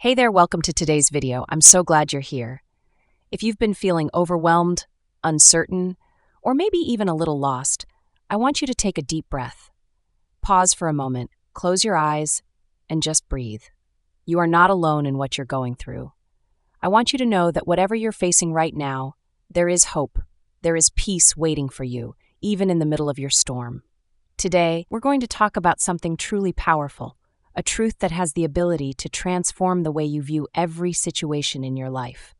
Hey there, welcome to today's video. I'm so glad you're here. If you've been feeling overwhelmed, uncertain, or maybe even a little lost, I want you to take a deep breath. Pause for a moment, close your eyes, and just breathe. You are not alone in what you're going through. I want you to know that whatever you're facing right now, there is hope. There is peace waiting for you, even in the middle of your storm. Today, we're going to talk about something truly powerful. A truth that has the ability to transform the way you view every situation in your life.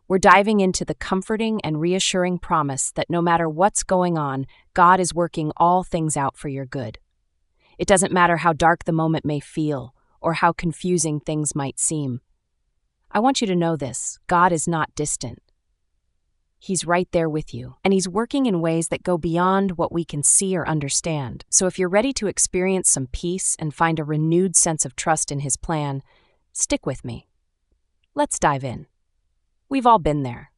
We're diving into the comforting and reassuring promise that no matter what's going on, God is working all things out for your good. It doesn't matter how dark the moment may feel or how confusing things might seem. I want you to know this: God is not distant. He's right there with you, and He's working in ways that go beyond what we can see or understand. So if you're ready to experience some peace and find a renewed sense of trust in His plan, stick with me. Let's dive in. We've all been there.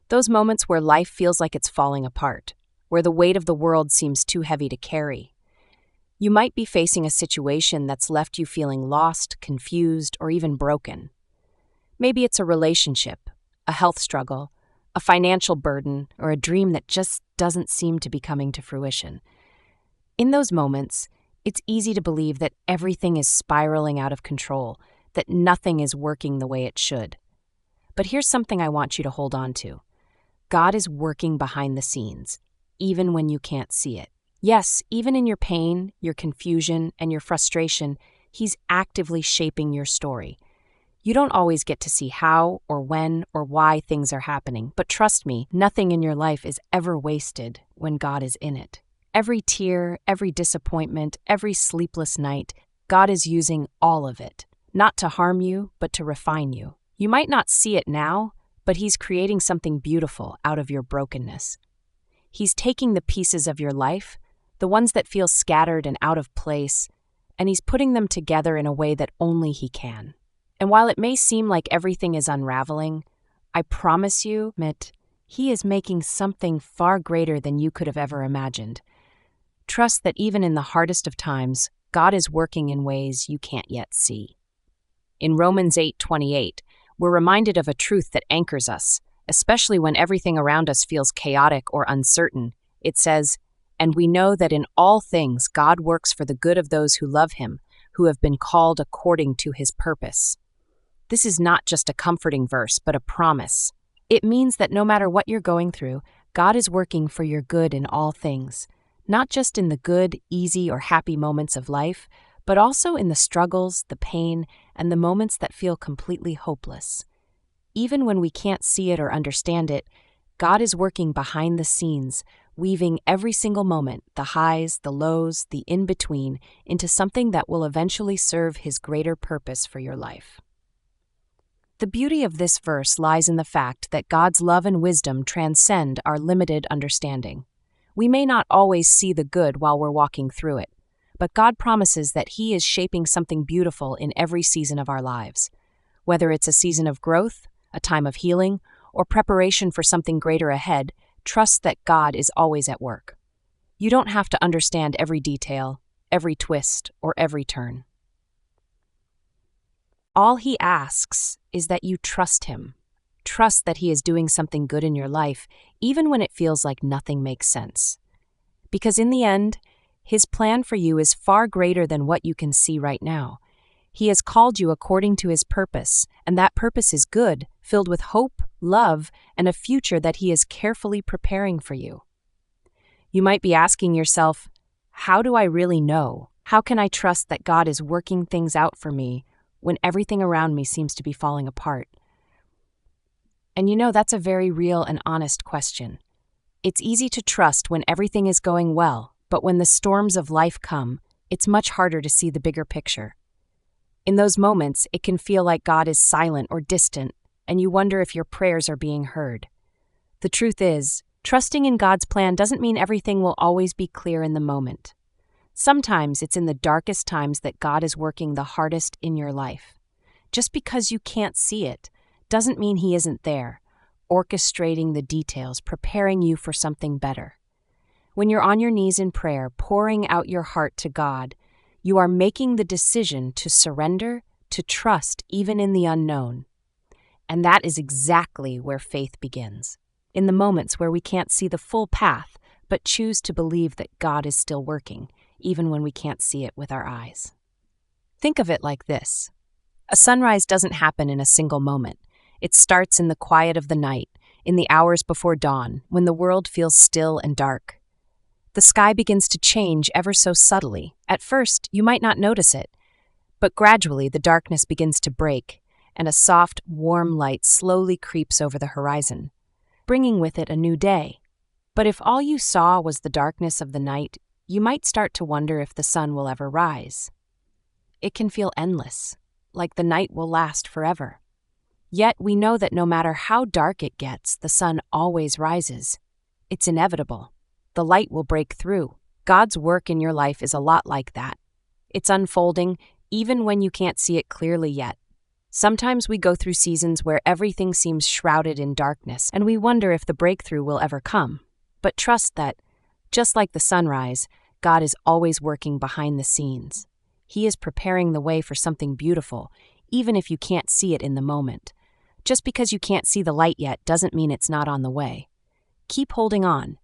Those moments where life feels like it's falling apart, where the weight of the world seems too heavy to carry. You might be facing a situation that's left you feeling lost, confused, or even broken. Maybe it's a relationship, a health struggle, a financial burden, or a dream that just doesn't seem to be coming to fruition. In those moments, it's easy to believe that everything is spiraling out of control, that nothing is working the way it should. But here's something I want you to hold on to. God is working behind the scenes, even when you can't see it. Yes, even in your pain, your confusion, and your frustration, He's actively shaping your story. You don't always get to see how or when or why things are happening, but trust me, nothing in your life is ever wasted when God is in it. Every tear, every disappointment, every sleepless night, God is using all of it, not to harm you, but to refine you. You might not see it now, but He's creating something beautiful out of your brokenness. He's taking the pieces of your life, the ones that feel scattered and out of place, and He's putting them together in a way that only He can. And while it may seem like everything is unraveling, I promise you, He is making something far greater than you could have ever imagined. Trust that even in the hardest of times, God is working in ways you can't yet see. In Romans 8:28, we're reminded of a truth that anchors us, especially when everything around us feels chaotic or uncertain. It says, "And we know that in all things God works for the good of those who love Him, who have been called according to His purpose." This is not just a comforting verse, but a promise. It means that no matter what you're going through, God is working for your good in all things, not just in the good, easy, or happy moments of life, but also in the struggles, the pain, and the moments that feel completely hopeless. Even when we can't see it or understand it, God is working behind the scenes, weaving every single moment, the highs, the lows, the in-between, into something that will eventually serve His greater purpose for your life. The beauty of this verse lies in the fact that God's love and wisdom transcend our limited understanding. We may not always see the good while we're walking through it, but God promises that He is shaping something beautiful in every season of our lives. Whether it's a season of growth, a time of healing, or preparation for something greater ahead, trust that God is always at work. You don't have to understand every detail, every twist, or every turn. All He asks is that you trust Him. Trust that He is doing something good in your life, even when it feels like nothing makes sense. Because in the end, His plan for you is far greater than what you can see right now. He has called you according to His purpose, and that purpose is good, filled with hope, love, and a future that He is carefully preparing for you. You might be asking yourself, how do I really know? How can I trust that God is working things out for me when everything around me seems to be falling apart? And that's a very real and honest question. It's easy to trust when everything is going well, but when the storms of life come, it's much harder to see the bigger picture. In those moments, it can feel like God is silent or distant, and you wonder if your prayers are being heard. The truth is, trusting in God's plan doesn't mean everything will always be clear in the moment. Sometimes it's in the darkest times that God is working the hardest in your life. Just because you can't see it doesn't mean He isn't there, orchestrating the details, preparing you for something better. When you're on your knees in prayer, pouring out your heart to God, you are making the decision to surrender, to trust even in the unknown. And that is exactly where faith begins. In the moments where we can't see the full path, but choose to believe that God is still working, even when we can't see it with our eyes. Think of it like this. A sunrise doesn't happen in a single moment. It starts in the quiet of the night, in the hours before dawn, when the world feels still and dark. The sky begins to change ever so subtly. At first, you might not notice it, but gradually the darkness begins to break, and a soft, warm light slowly creeps over the horizon, bringing with it a new day. But if all you saw was the darkness of the night, you might start to wonder if the sun will ever rise. It can feel endless, like the night will last forever. Yet we know that no matter how dark it gets, the sun always rises. It's inevitable. The light will break through. God's work in your life is a lot like that. It's unfolding, even when you can't see it clearly yet. Sometimes we go through seasons where everything seems shrouded in darkness, and we wonder if the breakthrough will ever come. But trust that, just like the sunrise, God is always working behind the scenes. He is preparing the way for something beautiful, even if you can't see it in the moment. Just because you can't see the light yet doesn't mean it's not on the way. Keep holding on.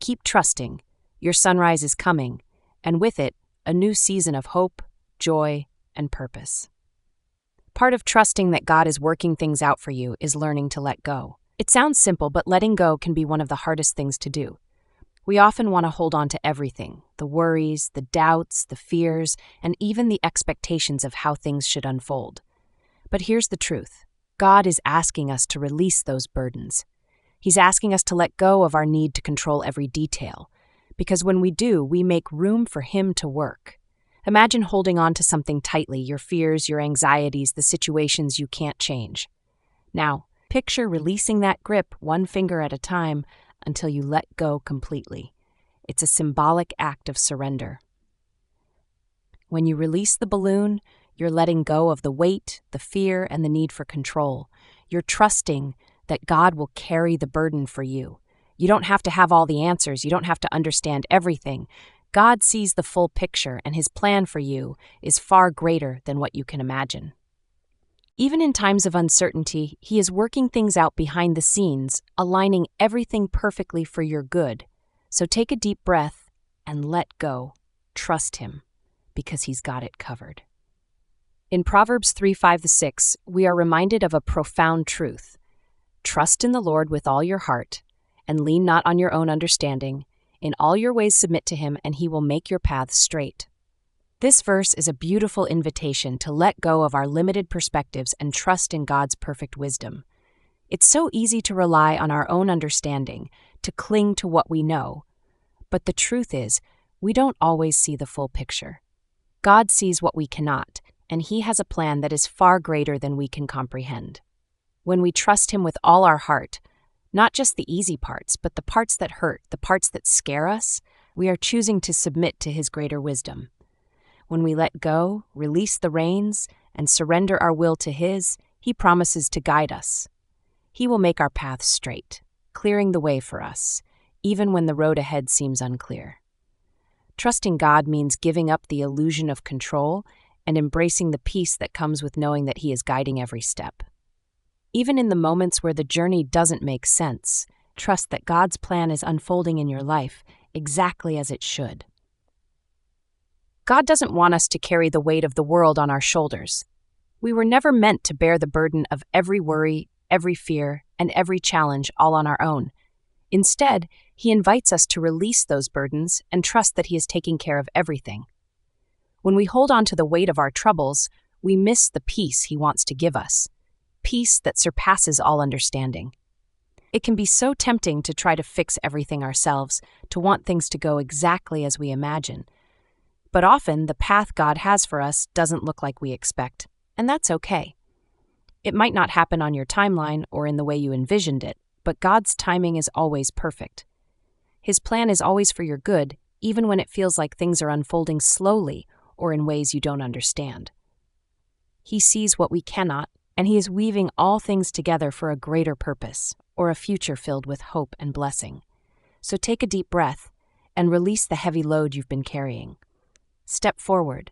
Keep trusting. Your sunrise is coming, and with it, a new season of hope, joy, and purpose. Part of trusting that God is working things out for you is learning to let go. It sounds simple, but letting go can be one of the hardest things to do. We often want to hold on to everything, the worries, the doubts, the fears, and even the expectations of how things should unfold. But here's the truth. God is asking us to release those burdens. He's asking us to let go of our need to control every detail, because when we do, we make room for Him to work. Imagine holding on to something tightly, your fears, your anxieties, the situations you can't change. Now, picture releasing that grip one finger at a time until you let go completely. It's a symbolic act of surrender. When you release the balloon, you're letting go of the weight, the fear, and the need for control. You're trusting that God will carry the burden for you. You don't have to have all the answers. You don't have to understand everything. God sees the full picture, and His plan for you is far greater than what you can imagine. Even in times of uncertainty, He is working things out behind the scenes, aligning everything perfectly for your good. So take a deep breath and let go. Trust Him, because He's got it covered. In Proverbs 3:5-6, we are reminded of a profound truth. Trust in the Lord with all your heart, and lean not on your own understanding. In all your ways submit to Him, and He will make your paths straight. This verse is a beautiful invitation to let go of our limited perspectives and trust in God's perfect wisdom. It's so easy to rely on our own understanding, to cling to what we know. But the truth is, we don't always see the full picture. God sees what we cannot, and He has a plan that is far greater than we can comprehend. When we trust Him with all our heart, not just the easy parts, but the parts that hurt, the parts that scare us, we are choosing to submit to His greater wisdom. When we let go, release the reins, and surrender our will to His, He promises to guide us. He will make our paths straight, clearing the way for us, even when the road ahead seems unclear. Trusting God means giving up the illusion of control and embracing the peace that comes with knowing that He is guiding every step. Even in the moments where the journey doesn't make sense, trust that God's plan is unfolding in your life exactly as it should. God doesn't want us to carry the weight of the world on our shoulders. We were never meant to bear the burden of every worry, every fear, and every challenge all on our own. Instead, He invites us to release those burdens and trust that He is taking care of everything. When we hold on to the weight of our troubles, we miss the peace He wants to give us, peace that surpasses all understanding. It can be so tempting to try to fix everything ourselves, to want things to go exactly as we imagine. But often, the path God has for us doesn't look like we expect, and that's okay. It might not happen on your timeline or in the way you envisioned it, but God's timing is always perfect. His plan is always for your good, even when it feels like things are unfolding slowly or in ways you don't understand. He sees what we cannot, and He is weaving all things together for a greater purpose, or a future filled with hope and blessing. So take a deep breath and release the heavy load you've been carrying. Step forward,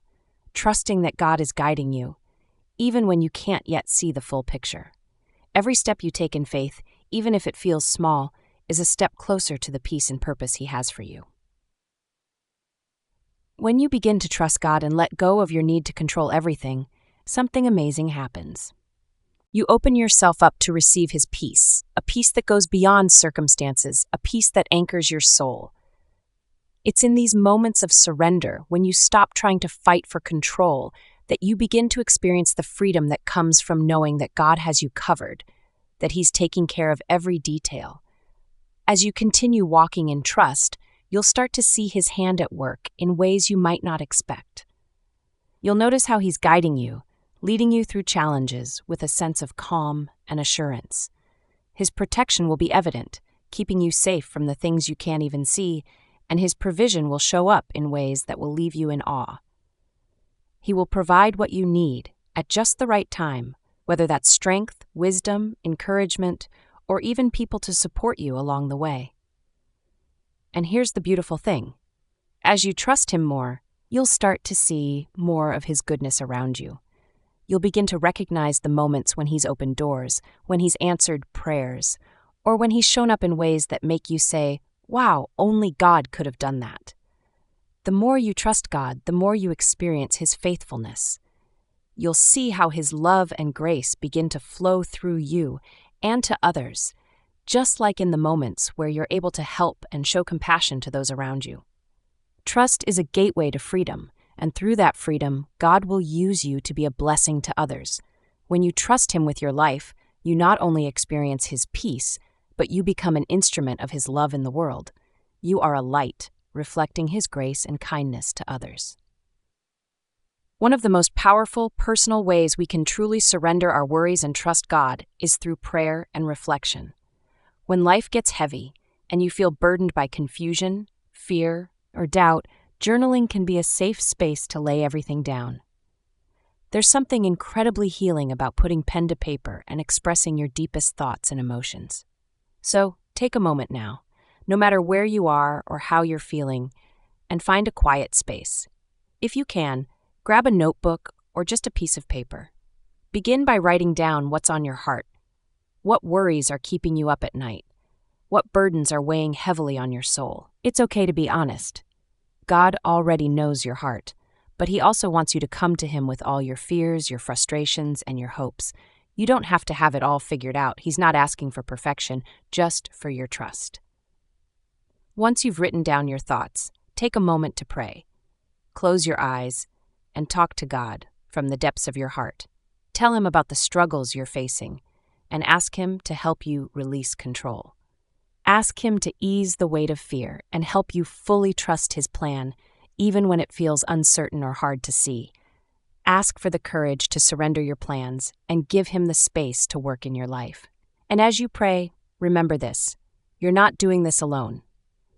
trusting that God is guiding you, even when you can't yet see the full picture. Every step you take in faith, even if it feels small, is a step closer to the peace and purpose He has for you. When you begin to trust God and let go of your need to control everything, something amazing happens. You open yourself up to receive His peace, a peace that goes beyond circumstances, a peace that anchors your soul. It's in these moments of surrender, when you stop trying to fight for control, that you begin to experience the freedom that comes from knowing that God has you covered, that He's taking care of every detail. As you continue walking in trust, you'll start to see His hand at work in ways you might not expect. You'll notice how He's guiding you, leading you through challenges with a sense of calm and assurance. His protection will be evident, keeping you safe from the things you can't even see, and His provision will show up in ways that will leave you in awe. He will provide what you need at just the right time, whether that's strength, wisdom, encouragement, or even people to support you along the way. And here's the beautiful thing. As you trust Him more, you'll start to see more of His goodness around you. You'll begin to recognize the moments when He's opened doors, when He's answered prayers, or when He's shown up in ways that make you say, "Wow, only God could have done that." The more you trust God, the more you experience His faithfulness. You'll see how His love and grace begin to flow through you and to others, just like in the moments where you're able to help and show compassion to those around you. Trust is a gateway to freedom, and through that freedom, God will use you to be a blessing to others. When you trust Him with your life, you not only experience His peace, but you become an instrument of His love in the world. You are a light, reflecting His grace and kindness to others. One of the most powerful, personal ways we can truly surrender our worries and trust God is through prayer and reflection. When life gets heavy and you feel burdened by confusion, fear, or doubt, journaling can be a safe space to lay everything down. There's something incredibly healing about putting pen to paper and expressing your deepest thoughts and emotions. So, take a moment now, no matter where you are or how you're feeling, and find a quiet space. If you can, grab a notebook or just a piece of paper. Begin by writing down what's on your heart. What worries are keeping you up at night? What burdens are weighing heavily on your soul? It's okay to be honest. God already knows your heart, but He also wants you to come to Him with all your fears, your frustrations, and your hopes. You don't have to have it all figured out. He's not asking for perfection, just for your trust. Once you've written down your thoughts, take a moment to pray. Close your eyes and talk to God from the depths of your heart. Tell Him about the struggles you're facing and ask Him to help you release control. Ask Him to ease the weight of fear and help you fully trust His plan, even when it feels uncertain or hard to see. Ask for the courage to surrender your plans and give Him the space to work in your life. And as you pray, remember this: you're not doing this alone.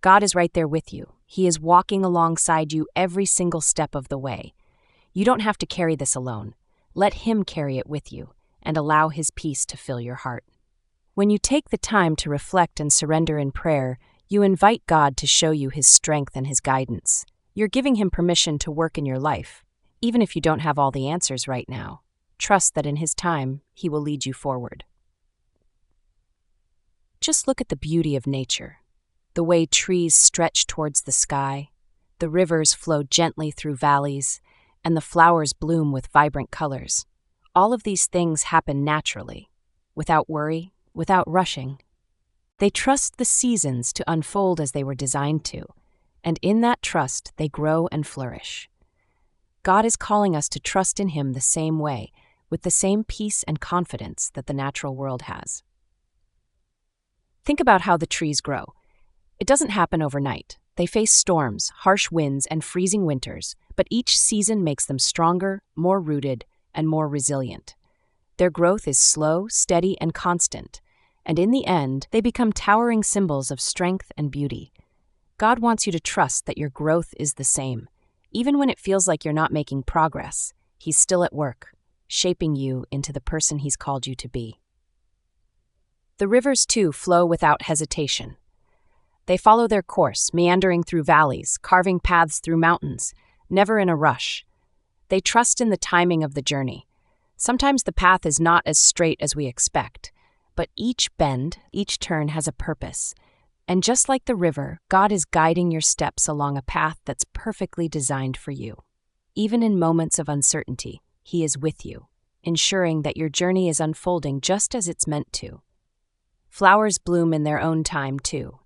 God is right there with you. He is walking alongside you every single step of the way. You don't have to carry this alone. Let Him carry it with you and allow His peace to fill your heart. When you take the time to reflect and surrender in prayer, you invite God to show you His strength and His guidance. You're giving Him permission to work in your life. Even if you don't have all the answers right now, trust that in His time, He will lead you forward. Just look at the beauty of nature. The way trees stretch towards the sky, the rivers flow gently through valleys, and the flowers bloom with vibrant colors. All of these things happen naturally, without worry, without rushing. They trust the seasons to unfold as they were designed to, and in that trust they grow and flourish. God is calling us to trust in Him the same way, with the same peace and confidence that the natural world has. Think about how the trees grow. It doesn't happen overnight. They face storms, harsh winds, and freezing winters, but each season makes them stronger, more rooted, and more resilient. Their growth is slow, steady, and constant, and in the end, they become towering symbols of strength and beauty. God wants you to trust that your growth is the same. Even when it feels like you're not making progress, He's still at work, shaping you into the person He's called you to be. The rivers, too, flow without hesitation. They follow their course, meandering through valleys, carving paths through mountains, never in a rush. They trust in the timing of the journey. Sometimes the path is not as straight as we expect, but each bend, each turn has a purpose. And just like the river, God is guiding your steps along a path that's perfectly designed for you. Even in moments of uncertainty, He is with you, ensuring that your journey is unfolding just as it's meant to. Flowers bloom in their own time, too.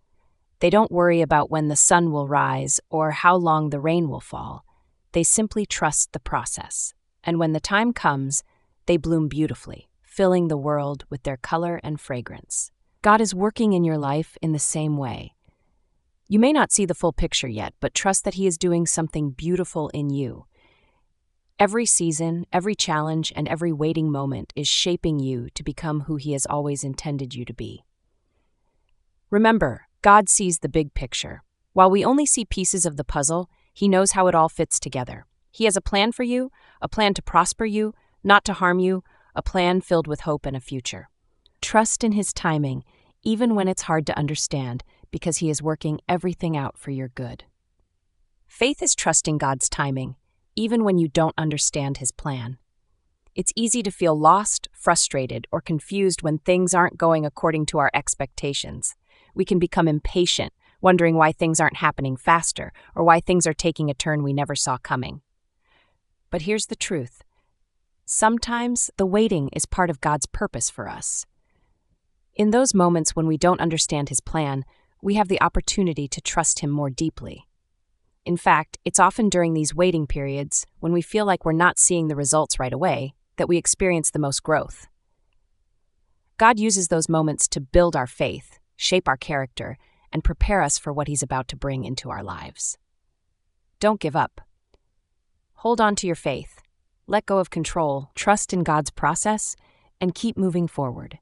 They don't worry about when the sun will rise or how long the rain will fall. They simply trust the process. And when the time comes, they bloom beautifully, filling the world with their color and fragrance. God is working in your life in the same way. You may not see the full picture yet, but trust that He is doing something beautiful in you. Every season, every challenge, and every waiting moment is shaping you to become who He has always intended you to be. Remember, God sees the big picture. While we only see pieces of the puzzle, He knows how it all fits together. He has a plan for you, a plan to prosper you, not to harm you, a plan filled with hope and a future. Trust in His timing, even when it's hard to understand, because He is working everything out for your good. Faith is trusting God's timing, even when you don't understand His plan. It's easy to feel lost, frustrated, or confused when things aren't going according to our expectations. We can become impatient, wondering why things aren't happening faster, or why things are taking a turn we never saw coming. But here's the truth. Sometimes the waiting is part of God's purpose for us. In those moments when we don't understand His plan, we have the opportunity to trust Him more deeply. In fact, it's often during these waiting periods, when we feel like we're not seeing the results right away, that we experience the most growth. God uses those moments to build our faith, shape our character, and prepare us for what He's about to bring into our lives. Don't give up. Hold on to your faith. Let go of control, trust in God's process, and keep moving forward.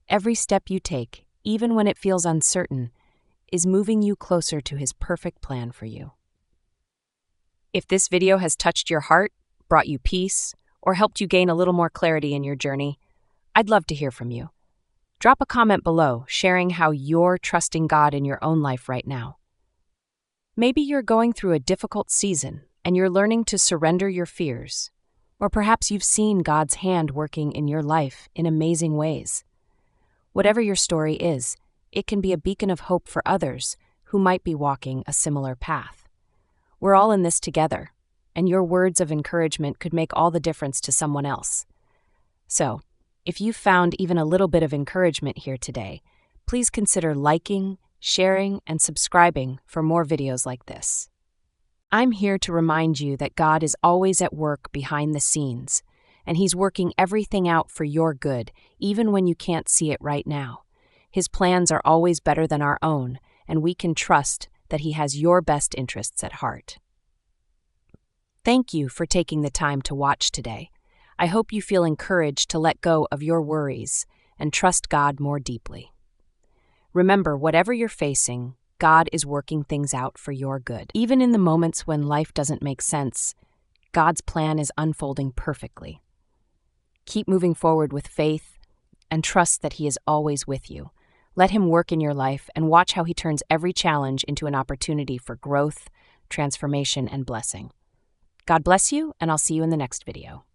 Every step you take, even when it feels uncertain, is moving you closer to His perfect plan for you. If this video has touched your heart, brought you peace, or helped you gain a little more clarity in your journey, I'd love to hear from you. Drop a comment below, sharing how you're trusting God in your own life right now. Maybe you're going through a difficult season, and you're learning to surrender your fears. Or perhaps you've seen God's hand working in your life in amazing ways. Whatever your story is, it can be a beacon of hope for others who might be walking a similar path. We're all in this together, and your words of encouragement could make all the difference to someone else. So, if you found even a little bit of encouragement here today, please consider liking, sharing, and subscribing for more videos like this. I'm here to remind you that God is always at work behind the scenes, and He's working everything out for your good, even when you can't see it right now. His plans are always better than our own, and we can trust that He has your best interests at heart. Thank you for taking the time to watch today. I hope you feel encouraged to let go of your worries and trust God more deeply. Remember, whatever you're facing, God is working things out for your good. Even in the moments when life doesn't make sense, God's plan is unfolding perfectly. Keep moving forward with faith and trust that He is always with you. Let Him work in your life and watch how He turns every challenge into an opportunity for growth, transformation, and blessing. God bless you, and I'll see you in the next video.